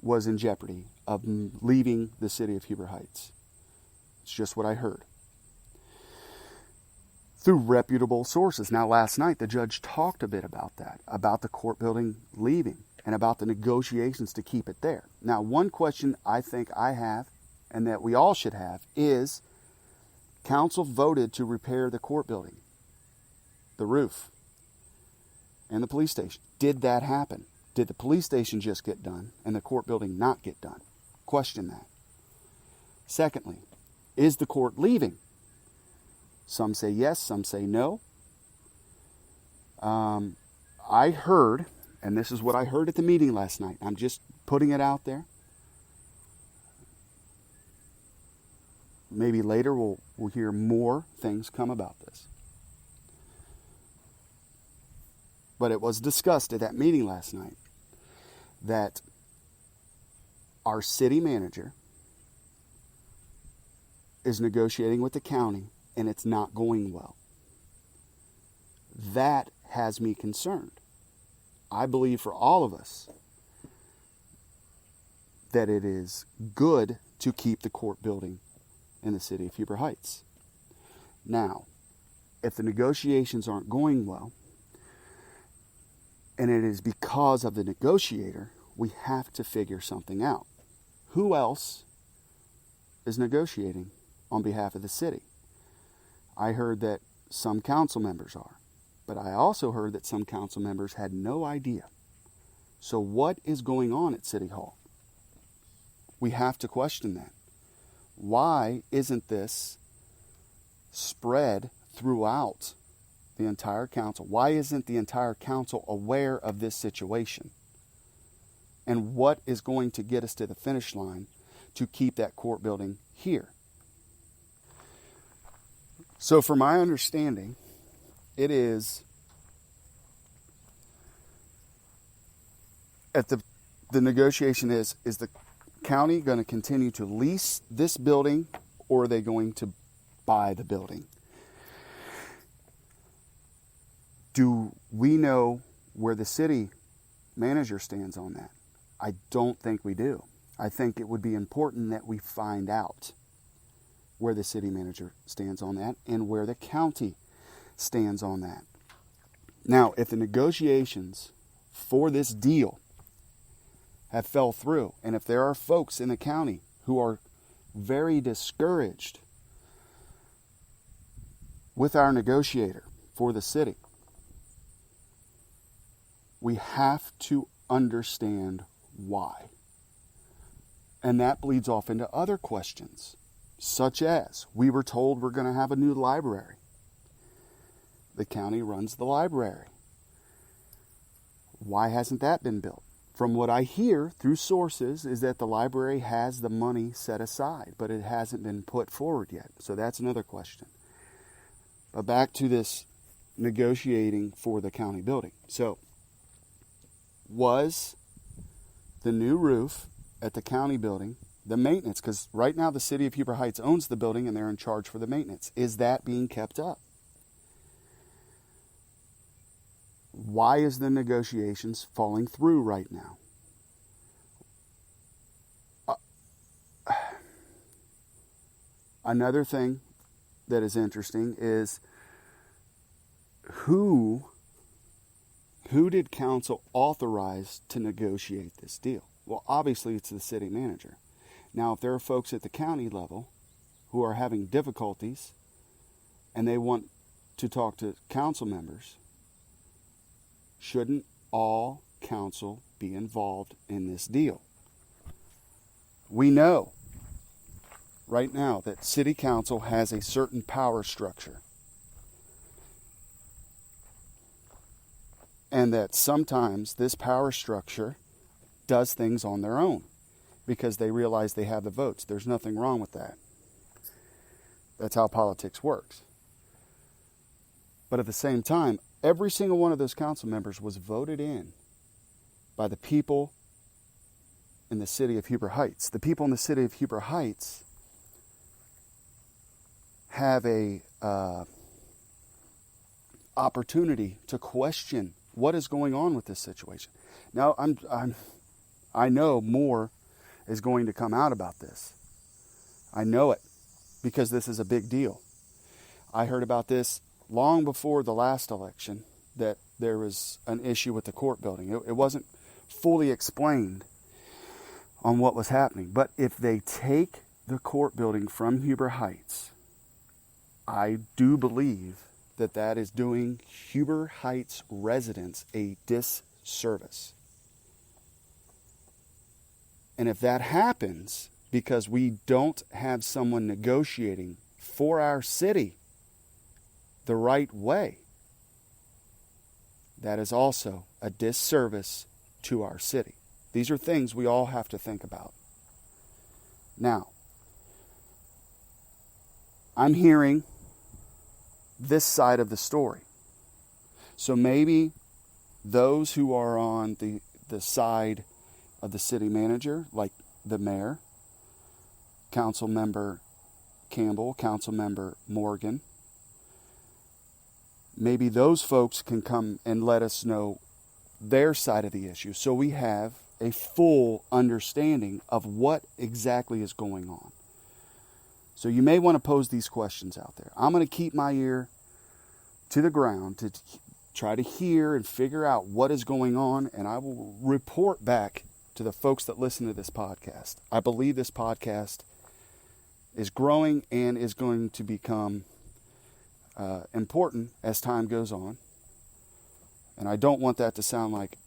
was in jeopardy of leaving the city of Huber Heights. It's just what I heard through reputable sources. Now, last night, the judge talked a bit about that, about the court building leaving and about the negotiations to keep it there. Now, one question I think I have and that we all should have is, council voted to repair the court building, the roof, and the police station. Did that happen? Did the police station just get done and the court building not get done? Question that. Secondly, is the court leaving? Some say yes, some say no. I heard, and this is what I heard at the meeting last night. I'm just putting it out there. Maybe later we'll hear more things come about this. But it was discussed at that meeting last night that our city manager is negotiating with the county and it's not going well. That has me concerned. I believe for all of us that it is good to keep the court building in the city of Huber Heights. Now, if the negotiations aren't going well, and it is because of the negotiator, we have to figure something out. Who else is negotiating on behalf of the city? I heard that some council members are, but I also heard that some council members had no idea. So what is going on at City Hall? We have to question that. Why isn't this spread throughout the entire council? Why isn't the entire council aware of this situation? And what is going to get us to the finish line to keep that court building here? So from my understanding, it is at the negotiation is the county going to continue to lease this building, or are they going to buy the building? Do we know where the city manager stands on that? I don't think we do. I think it would be important that we find out where the city manager stands on that and where the county stands on that. Now, if the negotiations for this deal have fell through, and if there are folks in the county who are very discouraged with our negotiator for the city, we have to understand why. And that bleeds off into other questions, such as, we were told we're going to have a new library. The county runs the library. Why hasn't that been built? From what I hear through sources is that the library has the money set aside, but it hasn't been put forward yet. So that's another question. But back to this negotiating for the county building. So, was the new roof at the county building, the maintenance, because right now the city of Huber Heights owns the building and they're in charge for the maintenance, is that being kept up? Why is the negotiations falling through right now? Another thing that is interesting is who did council authorize to negotiate this deal? Well, obviously it's the city manager. Now, if there are folks at the county level who are having difficulties and they want to talk to council members, shouldn't all council be involved in this deal? We know right now that city council has a certain power structure, and that sometimes this power structure does things on their own because they realize they have the votes. There's nothing wrong with that. That's how politics works. But at the same time, every single one of those council members was voted in by the people in the city of Huber Heights. The people in the city of Huber Heights have a opportunity to question what is going on with this situation. Now, I know more is going to come out about this. I know it because this is a big deal. I heard about this long before the last election, that there was an issue with the court building. It wasn't fully explained on what was happening. But if they take the court building from Huber Heights, I do believe that that is doing Huber Heights residents a disservice. And if that happens because we don't have someone negotiating for our city the right way, that is also a disservice to our city. These are things we all have to think about. Now, I'm hearing this side of the story. So maybe those who are on the side of the city manager, like the mayor, council member Campbell, council member Morgan, maybe those folks can come and let us know their side of the issue, so we have a full understanding of what exactly is going on. So you may want to pose these questions out there. I'm going to keep my ear to the ground to try to hear and figure out what is going on, and I will report back to the folks that listen to this podcast. I believe this podcast is growing and is going to become important as time goes on. And I don't want that to sound like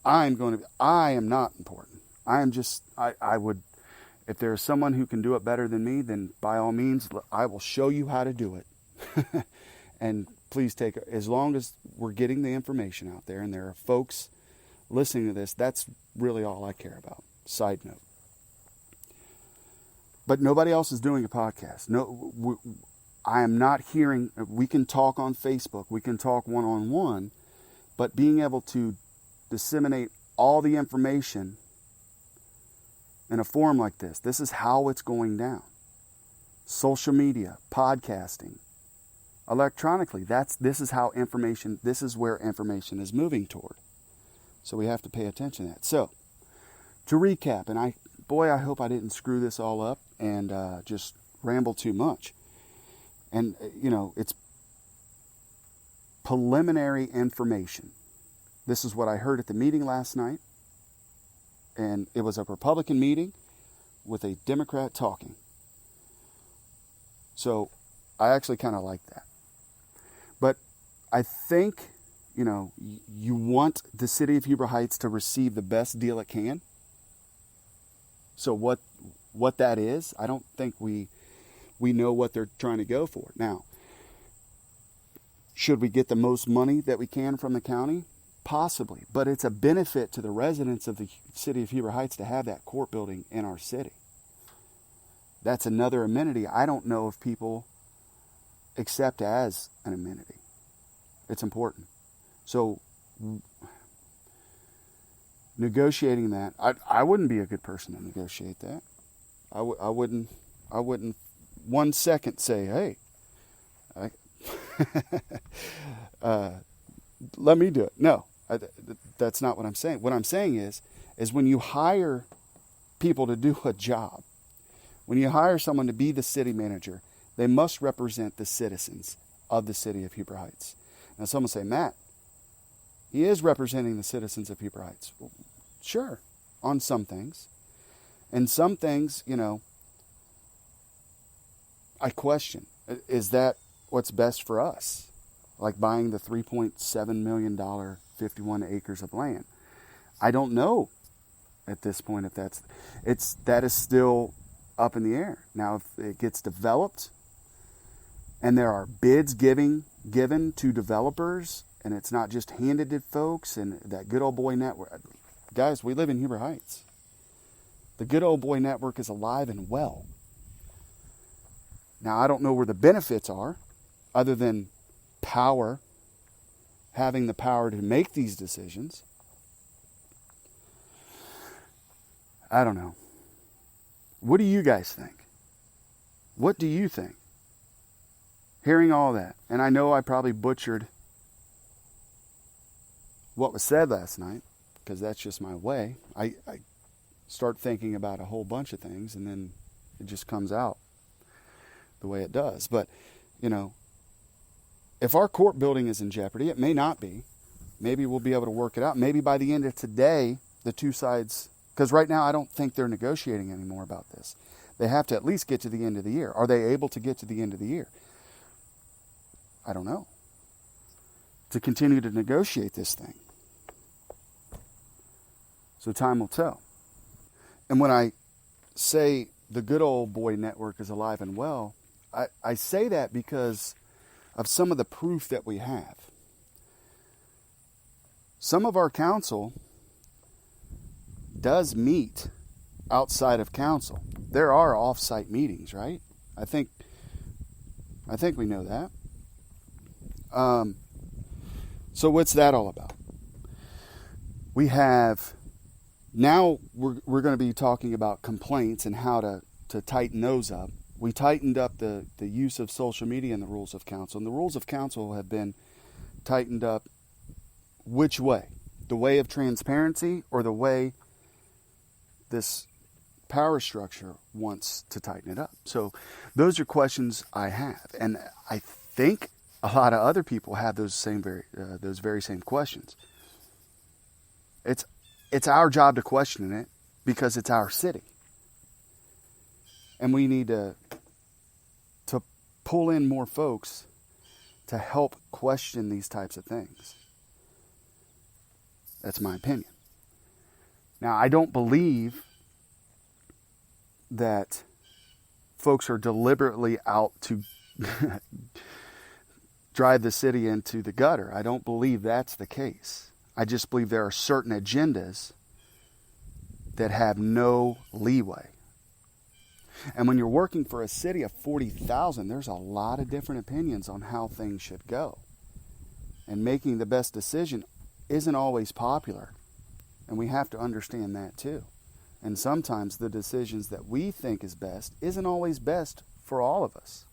I am not important. I would, if there's someone who can do it better than me, then by all means, I will show you how to do it. And please take, as long as we're getting the information out there and there are folks listening to this, that's really all I care about. Side note. But nobody else is doing a podcast. No, I am not hearing, we can talk on Facebook, we can talk one-on-one, but being able to disseminate all the information in a forum like this is how it's going down. Social media, podcasting, electronically, this is where information is moving toward. So we have to pay attention to that. So, to recap, and I hope I didn't screw this all up and just ramble too much. And, it's preliminary information. This is what I heard at the meeting last night. And it was a Republican meeting with a Democrat talking. So I actually kind of like that. But I think, you want the city of Huber Heights to receive the best deal it can. So what that is, I don't think we know what they're trying to go for. Now, should we get the most money that we can from the county? Possibly. But it's a benefit to the residents of the city of Huber Heights to have that court building in our city. That's another amenity I don't know if people accept as an amenity. It's important. So, negotiating that, I wouldn't be a good person to negotiate that. I wouldn't 1 second say, hey, let me do it. No, that's not what I'm saying. What I'm saying is when you hire people to do a job, when you hire someone to be the city manager, they must represent the citizens of the city of Huber Heights. Now, someone say, Matt, he is representing the citizens of Huber Heights. Well, sure, on some things. And some things, I question. Is that what's best for us? Like buying the $3.7 million 51 acres of land. I don't know at this point if that is still up in the air. Now, if it gets developed and there are bids given to developers and it's not just handed to folks and that good old boy network. Guys, we live in Huber Heights. The good old boy network is alive and well. Now, I don't know where the benefits are other than power, having the power to make these decisions. I don't know. What do you guys think? What do you think? Hearing all that, and I know I probably butchered what was said last night, because that's just my way. start thinking about a whole bunch of things, and then it just comes out the way it does. But, if our court building is in jeopardy, it may not be. Maybe we'll be able to work it out. Maybe by the end of today, the two sides, because right now I don't think they're negotiating anymore about this. They have to at least get to the end of the year. Are they able to get to the end of the year? I don't know. To continue to negotiate this thing. So time will tell. And when I say the good old boy network is alive and well, I say that because of some of the proof that we have. Some of our council does meet outside of council. There are off-site meetings, right? I think we know that. So what's that all about? We have, now we're going to be talking about complaints and how to tighten those up. We tightened up the use of social media in the rules of council. And the rules of council have been tightened up which way? The way of transparency or the way this power structure wants to tighten it up? So those are questions I have. And I think a lot of other people have those very same questions. It's our job to question it because it's our city. And we need to pull in more folks to help question these types of things. That's my opinion. Now, I don't believe that folks are deliberately out to drive the city into the gutter. I don't believe that's the case. I just believe there are certain agendas that have no leeway. And when you're working for a city of 40,000, there's a lot of different opinions on how things should go. And making the best decision isn't always popular. And we have to understand that too. And sometimes the decisions that we think is best isn't always best for all of us.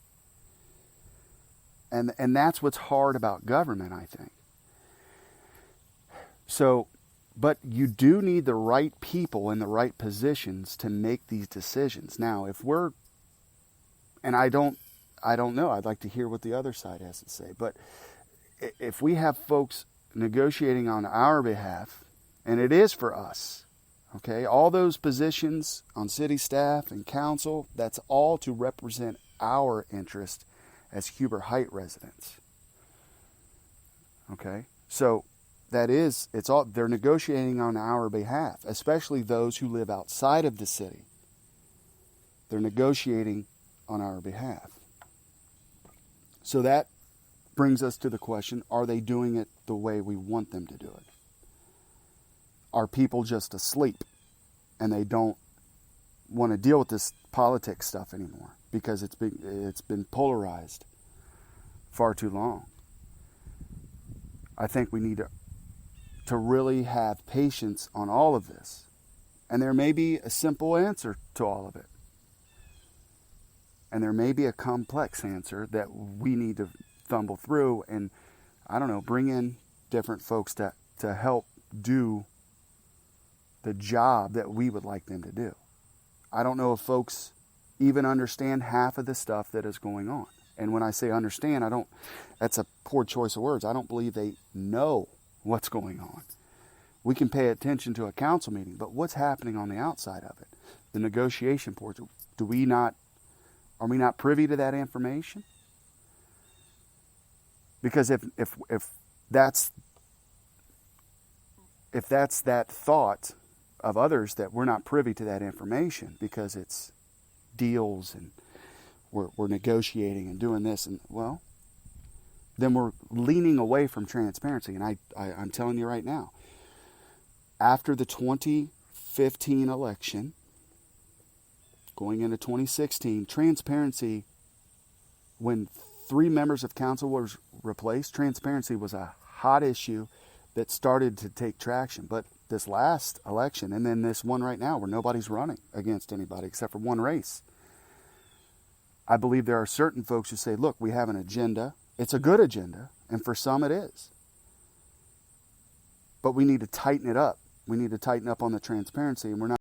And that's what's hard about government, I think. So, but you do need the right people in the right positions to make these decisions. Now, if we're, and I don't know, I'd like to hear what the other side has to say, but if we have folks negotiating on our behalf, and it is for us, okay, all those positions on city staff and council, that's all to represent our interest as Huber Heights residents. Okay, so that is, it's all, they're negotiating on our behalf, especially those who live outside of the city. They're negotiating on our behalf. So that brings us to the question, are they doing it the way we want them to do it? Are people just asleep and they don't want to deal with this politics stuff anymore because it's been polarized far too long? I think we need to really have patience on all of this. And there may be a simple answer to all of it. And there may be a complex answer that we need to fumble through and, I don't know, bring in different folks to help do the job that we would like them to do. I don't know if folks even understand half of the stuff that is going on. And when I say understand, that's a poor choice of words. I don't believe they know what's going on. We can pay attention to a council meeting, but what's happening on the outside of it? The negotiation portal. Are we not privy to that information? Because if that's that thought of others that we're not privy to that information because it's deals and we're negotiating and doing this, and well, then we're leaning away from transparency. And I'm telling you right now, after the 2015 election, going into 2016, transparency, when 3 members of council were replaced, transparency was a hot issue that started to take traction. But this last election, and then this one right now where nobody's running against anybody except for one race, I believe there are certain folks who say, look, we have an agenda. It's a good agenda, and for some it is. But we need to tighten it up. We need to tighten up on the transparency, and we're not